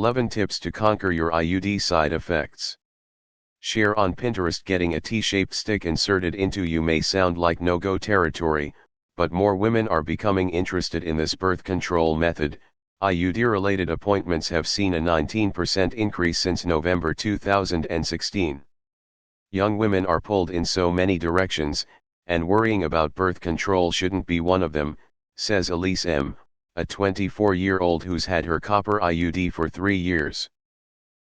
11 Tips to Conquer Your IUD Side Effects. Share on Pinterest. Getting a T-shaped stick inserted into you may sound like no-go territory, but more women are becoming interested in this birth control method. IUD-related appointments have seen a 19% increase since November 2016. Young women are pulled in so many directions, and worrying about birth control shouldn't be one of them, says Elise M, a 24-year-old who's had her copper IUD for 3 years.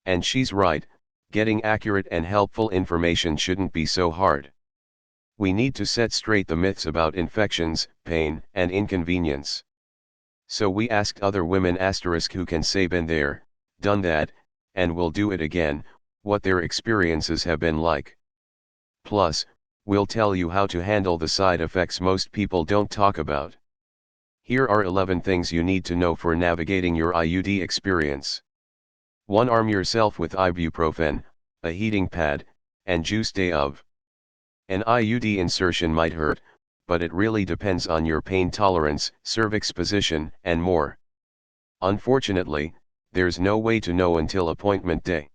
And she's right, getting accurate and helpful information shouldn't be so hard. We need to set straight the myths about infections, pain, and inconvenience. So we asked other women who can say been there, done that, and will do it again, what their experiences have been like. Plus, we'll tell you how to handle the side effects most people don't talk about. Here are 11 things you need to know for navigating your IUD experience. 1. Arm yourself with ibuprofen, a heating pad, and juice day of. An IUD insertion might hurt, but it really depends on your pain tolerance, cervix position, and more. Unfortunately, there's no way to know until appointment day.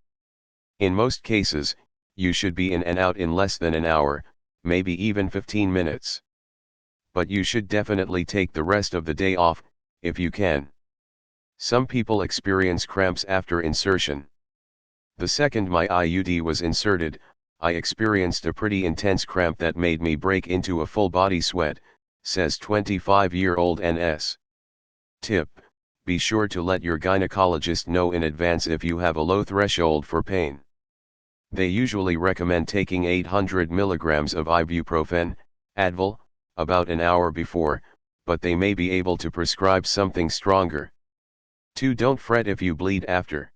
In most cases, you should be in and out in less than an hour, maybe even 15 minutes. But you should definitely take the rest of the day off, if you can. Some people experience cramps after insertion. The second my IUD was inserted, I experienced a pretty intense cramp that made me break into a full body sweat, says 25-year-old NS. Tip: be sure to let your gynecologist know in advance if you have a low threshold for pain. They usually recommend taking 800 mg of ibuprofen, Advil, about an hour before, but they may be able to prescribe something stronger. 2. Don't fret if you bleed after.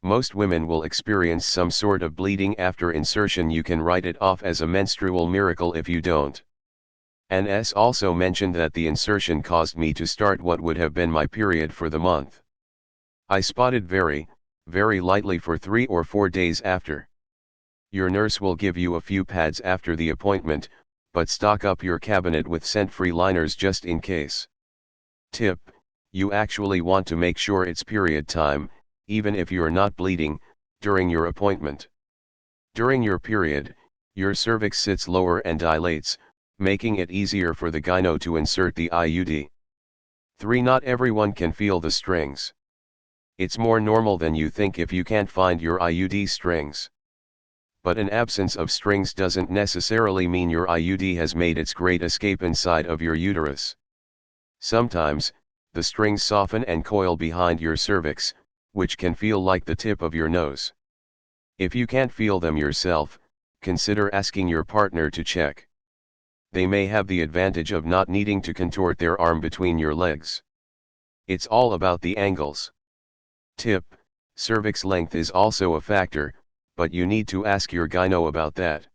Most women will experience some sort of bleeding after insertion. You can write it off as a menstrual miracle if you don't. NS also mentioned that the insertion caused me to start what would have been my period for the month. I spotted very lightly for 3 or 4 days after. Your nurse will give you a few pads after the appointment, but stock up your cabinet with scent-free liners just in case. Tip: you actually want to make sure it's period time, even if you're not bleeding, during your appointment. During your period, your cervix sits lower and dilates, making it easier for the gyno to insert the IUD. 3. Not everyone can feel the strings. It's more normal than you think if you can't find your IUD strings. But an absence of strings doesn't necessarily mean your IUD has made its great escape inside of your uterus. Sometimes, the strings soften and coil behind your cervix, which can feel like the tip of your nose. If you can't feel them yourself, consider asking your partner to check. They may have the advantage of not needing to contort their arm between your legs. It's all about the angles. Tip: cervix length is also a factor, but you need to ask your gyno about that.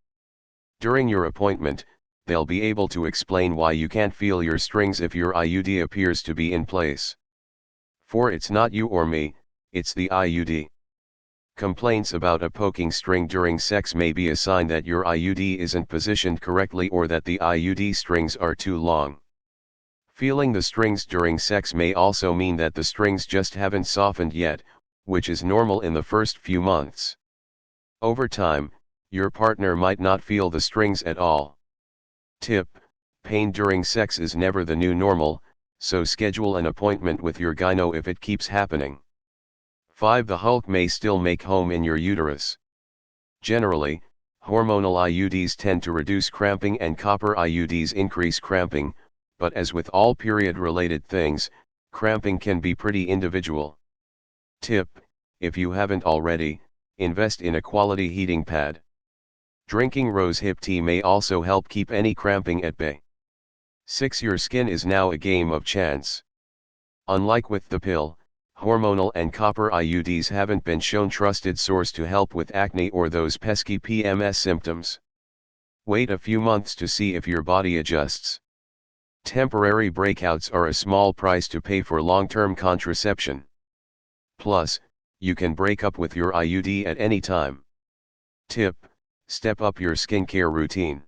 During your appointment, they'll be able to explain why you can't feel your strings if your IUD appears to be in place. 4. It's not you or me, it's the IUD. Complaints about a poking string during sex may be a sign that your IUD isn't positioned correctly or that the IUD strings are too long. Feeling the strings during sex may also mean that the strings just haven't softened yet, which is normal in the first few months. Over time, your partner might not feel the strings at all. Tip: pain during sex is never the new normal, so schedule an appointment with your gyno if it keeps happening. 5. The Hulk may still make home in your uterus. Generally, hormonal IUDs tend to reduce cramping and copper IUDs increase cramping, but as with all period-related things, cramping can be pretty individual. Tip: if you haven't already, invest in a quality heating pad. Drinking rosehip tea may also help keep any cramping at bay. 6. Your skin is now a game of chance. Unlike with the pill, hormonal and copper IUDs haven't been shown trusted source to help with acne or those pesky PMS symptoms. Wait a few months to see if your body adjusts. Temporary breakouts are a small price to pay for long-term contraception. Plus, you can break up with your IUD at any time. Tip: step up your skincare routine.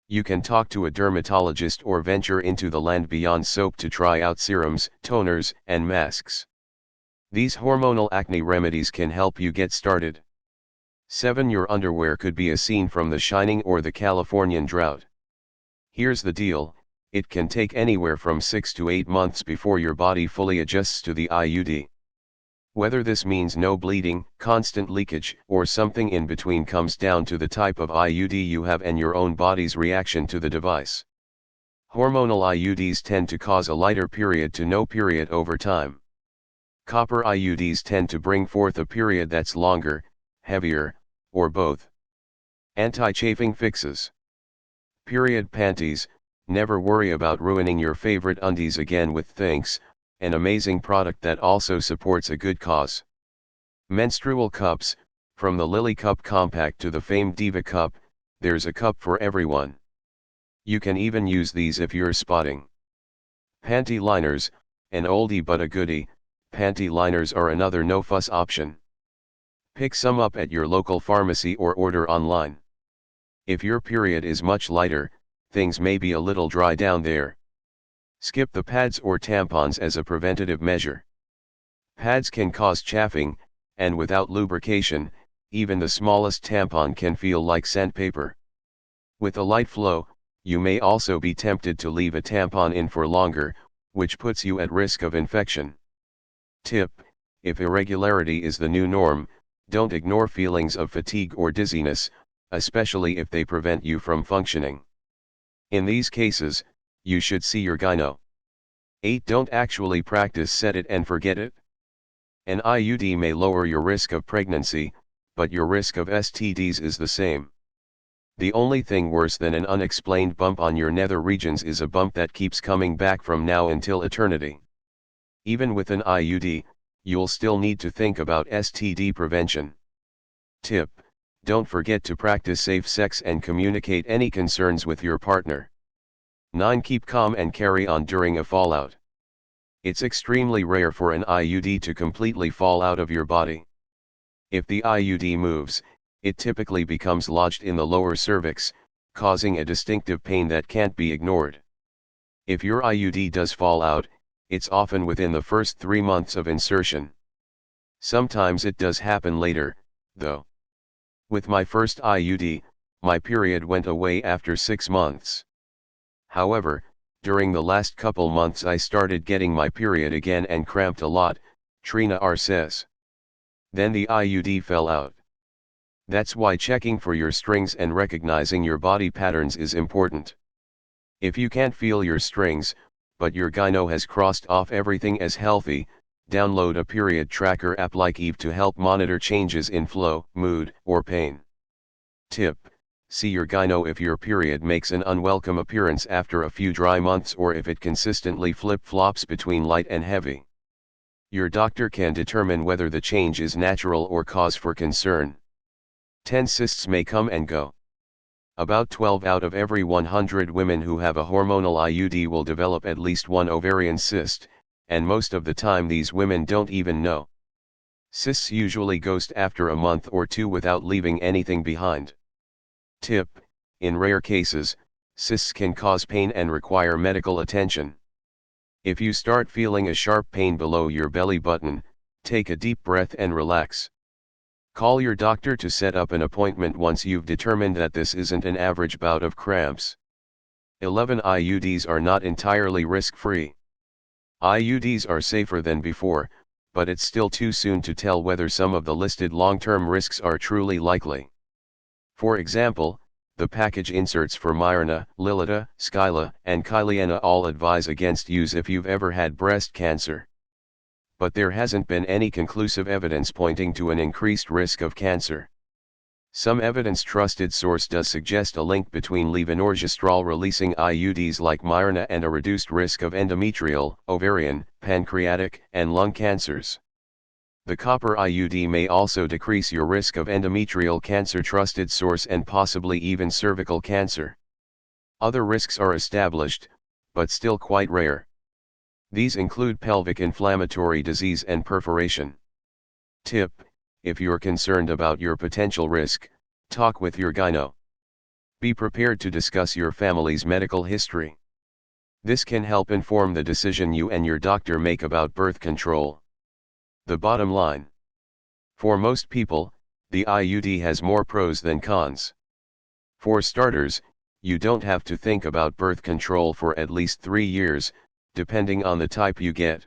You can talk to a dermatologist or venture into the land beyond soap to try out serums, toners, and masks. These hormonal acne remedies can help you get started. 7. Your underwear could be a scene from The Shining or the Californian drought. Here's the deal, it can take anywhere from 6 to 8 months before your body fully adjusts to the IUD. Whether this means no bleeding, constant leakage, or something in between comes down to the type of IUD you have and your own body's reaction to the device. Hormonal IUDs tend to cause a lighter period to no period over time. Copper IUDs tend to bring forth a period that's longer, heavier, or both. Anti-chafing fixes. Period panties. Never worry about ruining your favorite undies again with Thinks, an amazing product that also supports a good cause. Menstrual cups. From the Lily Cup Compact to the famed Diva Cup, there's a cup for everyone. You can even use these if you're spotting. Panty liners, an oldie but a goodie. Panty liners are another no-fuss option. Pick some up at your local pharmacy or order online. If your period is much lighter, things may be a little dry down there. Skip the pads or tampons as a preventative measure. Pads can cause chafing, and without lubrication, even the smallest tampon can feel like sandpaper. With a light flow, you may also be tempted to leave a tampon in for longer, which puts you at risk of infection. Tip: if irregularity is the new norm, don't ignore feelings of fatigue or dizziness, especially if they prevent you from functioning. In these cases, you should see your gyno. 8. Don't actually practice set it and forget it. An IUD may lower your risk of pregnancy, but your risk of STDs is the same. The only thing worse than an unexplained bump on your nether regions is a bump that keeps coming back from now until eternity. Even with an IUD, you'll still need to think about STD prevention. Tip: don't forget to practice safe sex and communicate any concerns with your partner. 9. Keep calm and carry on during a fallout. It's extremely rare for an IUD to completely fall out of your body. If the IUD moves, it typically becomes lodged in the lower cervix, causing a distinctive pain that can't be ignored. If your IUD does fall out, it's often within the first 3 months of insertion. Sometimes it does happen later, though. With my first IUD, my period went away after 6 months. However, during the last couple months I started getting my period again and cramped a lot, Trina R says. Then the IUD fell out. That's why checking for your strings and recognizing your body patterns is important. If you can't feel your strings, but your gyno has crossed off everything as healthy, download a period tracker app like Eve to help monitor changes in flow, mood, or pain. Tip: see your gyno if your period makes an unwelcome appearance after a few dry months or if it consistently flip-flops between light and heavy. Your doctor can determine whether the change is natural or cause for concern. 10. Cysts may come and go. About 12 out of every 100 women who have a hormonal IUD will develop at least one ovarian cyst, and most of the time these women don't even know. Cysts usually ghost after a month or 2 without leaving anything behind. Tip: in rare cases, cysts can cause pain and require medical attention. If you start feeling a sharp pain below your belly button, take a deep breath and relax. Call your doctor to set up an appointment once you've determined that this isn't an average bout of cramps. 11. IUDs are not entirely risk-free. IUDs are safer than before, but it's still too soon to tell whether some of the listed long-term risks are truly likely. For example, the package inserts for Mirena, Lilita, Skyla, and Kyliana all advise against use if you've ever had breast cancer. But there hasn't been any conclusive evidence pointing to an increased risk of cancer. Some evidence-trusted source does suggest a link between levonorgestrel-releasing IUDs like Mirena and a reduced risk of endometrial, ovarian, pancreatic, and lung cancers. The copper IUD may also decrease your risk of endometrial cancer, trusted source, and possibly even cervical cancer. Other risks are established, but still quite rare. These include pelvic inflammatory disease and perforation. Tip: if you're concerned about your potential risk, talk with your gyno. Be prepared to discuss your family's medical history. This can help inform the decision you and your doctor make about birth control. The bottom line. For most people, the IUD has more pros than cons. For starters, you don't have to think about birth control for at least 3 years, depending on the type you get.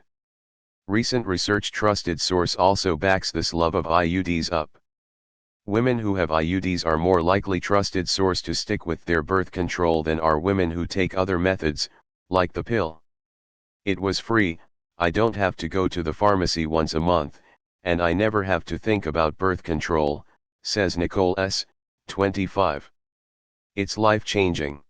Recent research trusted source also backs this love of IUDs up. Women who have IUDs are more likely trusted source to stick with their birth control than are women who take other methods, like the pill. It was free, I don't have to go to the pharmacy once a month, and I never have to think about birth control, says Nicole S., 25. It's life-changing.